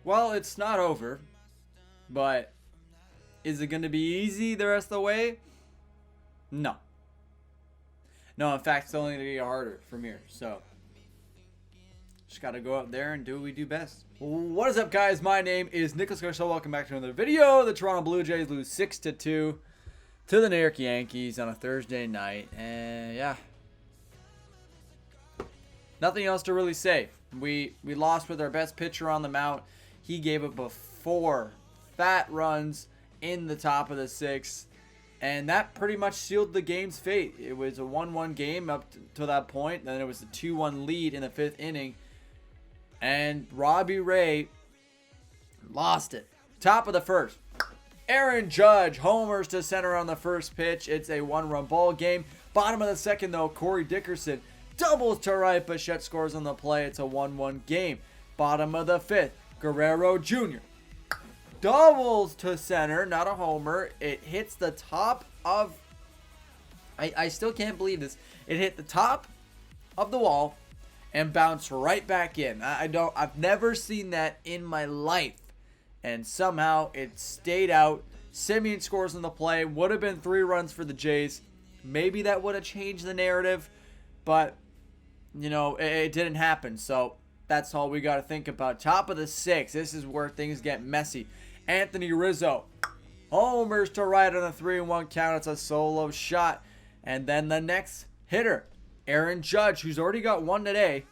Well, it's not over, but is it going to be easy the rest of the way? No. No, in fact, it's only going to get harder from here. So, just got to go out there and do what we do best. What is up, guys? My name is Nicholas Garcia. Welcome back to another video. The Toronto Blue Jays lose 6-2 to the New York Yankees on a Thursday night. And, yeah. Nothing else to really say. We lost with our best pitcher on the mound. He gave up 4 fat runs in the top of the 6th. And that pretty much sealed the game's fate. It was a 1-1 game up to that point. Then it was a 2-1 lead in the 5th inning. And Robbie Ray lost it. Top of the 1st. Aaron Judge homers to center on the first pitch. It's a 1-run ball game. Bottom of the 2nd, though, Corey Dickerson doubles to right. Bichette scores on the play. It's a 1-1 game. Bottom of the 5th. Guerrero Jr. doubles to center, not a homer. It hits the top of... I still can't believe this. It hit the top of the wall and bounced right back in. I've never seen that in my life. And somehow it stayed out. Simeon scores on the play. Would have been 3 runs for the Jays. Maybe that would have changed the narrative. But, you know, it didn't happen. So that's all we got to think about. Top of the 6th. This is where things get messy. Anthony Rizzo homers to right on a 3-1 count. It's a solo shot. And then the next hitter, Aaron Judge, who's already got 1 today,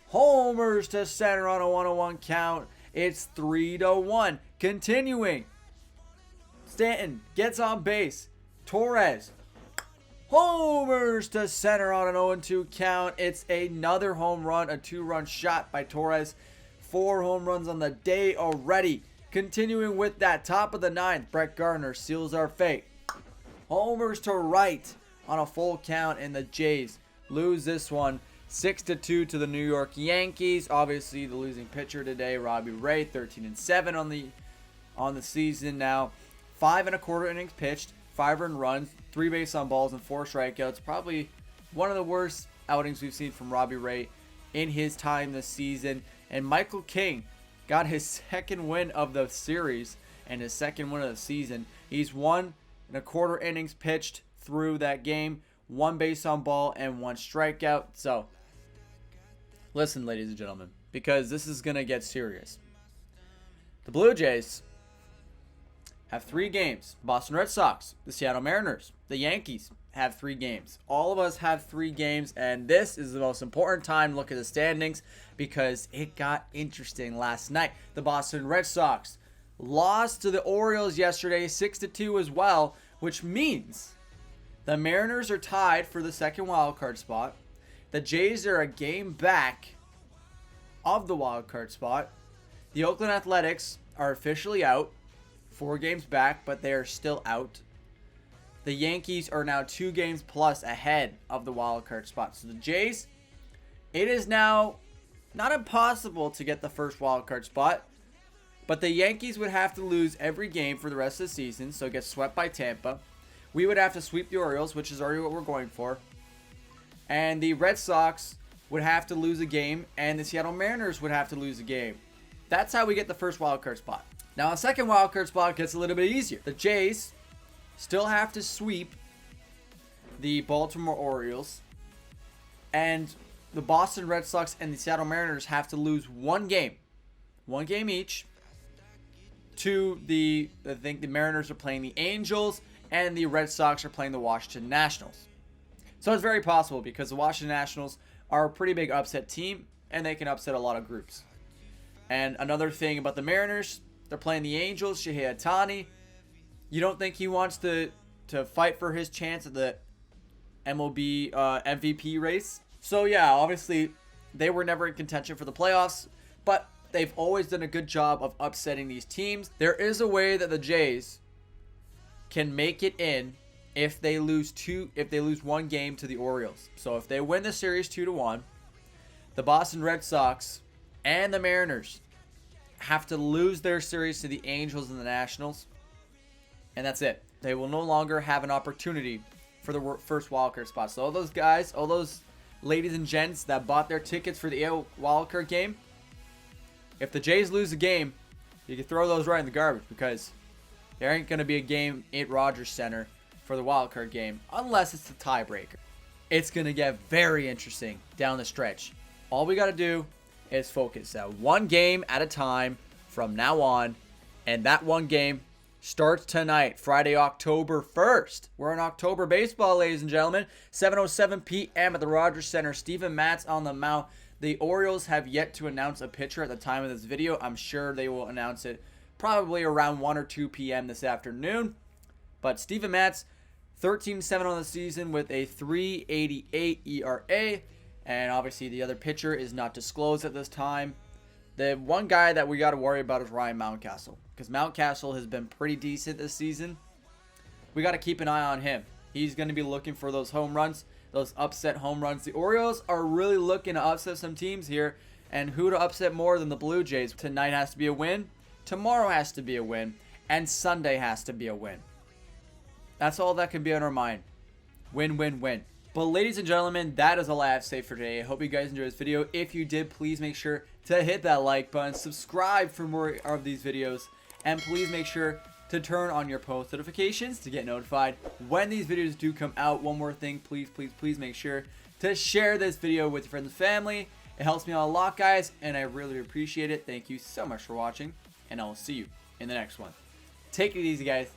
homers to center on a 1-1 count. It's 3-1. Continuing. Stanton gets on base. Torres homers to center on an 0-2 count. It's another home run, a 2-run shot by Torres. 4 home runs on the day already. Continuing with that, top of the 9th, Brett Gardner seals our fate. Homers to right on a full count, and the Jays lose this one 6-2 to the New York Yankees. Obviously, the losing pitcher today, Robbie Ray, 13-7 on the season now. 5 1/4 innings pitched, 5 earned runs, 3 base on balls, and 4 strikeouts. Probably one of the worst outings we've seen from Robbie Ray in his time this season. And Michael King got his 2nd win of the series and his 2nd win of the season. He's 1 1/4 innings pitched through that game, 1 base on ball, and 1 strikeout. So, listen, ladies and gentlemen, because this is going to get serious. The Blue Jays have 3 games. Boston Red Sox, the Seattle Mariners, the Yankees have 3 games. All of us have 3 games, and this is the most important time to look at the standings because it got interesting last night. The Boston Red Sox lost to the Orioles yesterday 6-2 as well, which means the Mariners are tied for the 2nd wild card spot. The Jays are a game back of the wild card spot. The Oakland Athletics are officially out, 4 games back, but they are still out. The Yankees are now 2 games plus ahead of the wild card spot. So the Jays, it is now not impossible to get the first wild card spot, but the Yankees would have to lose every game for the rest of the season, so get swept by Tampa. We would have to sweep the Orioles, which is already what we're going for. And the Red Sox would have to lose a game, and the Seattle Mariners would have to lose a game. That's how we get the first wild card spot. Now, a 2nd wild card spot gets a little bit easier. The Jays still have to sweep the Baltimore Orioles, and the Boston Red Sox and the Seattle Mariners have to lose 1 game each to I think the Mariners are playing the Angels and the Red Sox are playing the Washington Nationals. So it's very possible because the Washington Nationals are a pretty big upset team and they can upset a lot of groups. And another thing about the Mariners, they're playing the Angels. Shohei Ohtani, you don't think he wants to fight for his chance at the MLB MVP race? So yeah, obviously they were never in contention for the playoffs, but they've always done a good job of upsetting these teams. There is a way that the Jays can make it in if they lose 1 game to the Orioles. So if they win the series 2-1, the Boston Red Sox and the Mariners have to lose their series to the Angels and the Nationals, and that's it. They will no longer have an opportunity for the first wildcard spot. So all those guys, all those ladies and gents that bought their tickets for the wildcard game, if the Jays lose a game, you can throw those right in the garbage because there ain't going to be a game at Rogers Center for the wild card game unless it's the tiebreaker. It's going to get very interesting down the stretch. All we got to do is focus one game at a time from now on, and that one game starts tonight, Friday, October 1st. We're in October baseball, ladies and gentlemen. 7:07 p.m. at the Rogers Center. Steven Matz on the mound. The Orioles have yet to announce a pitcher at the time of this video. I'm sure they will announce it probably around 1 or 2 p.m. this afternoon. But Steven Matz, 13-7 on the season with a 3.88 ERA. And obviously the other pitcher is not disclosed at this time. The one guy that we got to worry about is Ryan Mountcastle, because Mountcastle has been pretty decent this season. We got to keep an eye on him. He's going to be looking for those home runs, those upset home runs. The Orioles are really looking to upset some teams here, and who to upset more than the Blue Jays? Tonight has to be a win, tomorrow has to be a win, and Sunday has to be a win. That's all that can be on our mind. Win, win, win. But ladies and gentlemen, that is all I have to say for today. I hope you guys enjoyed this video. If you did, please make sure to hit that like button, subscribe for more of these videos, and please make sure to turn on your post notifications to get notified when these videos do come out. One more thing, please make sure to share this video with your friends and family. It helps me out a lot, guys, and I really appreciate it. Thank you so much for watching, and I will see you in the next one. Take it easy, guys.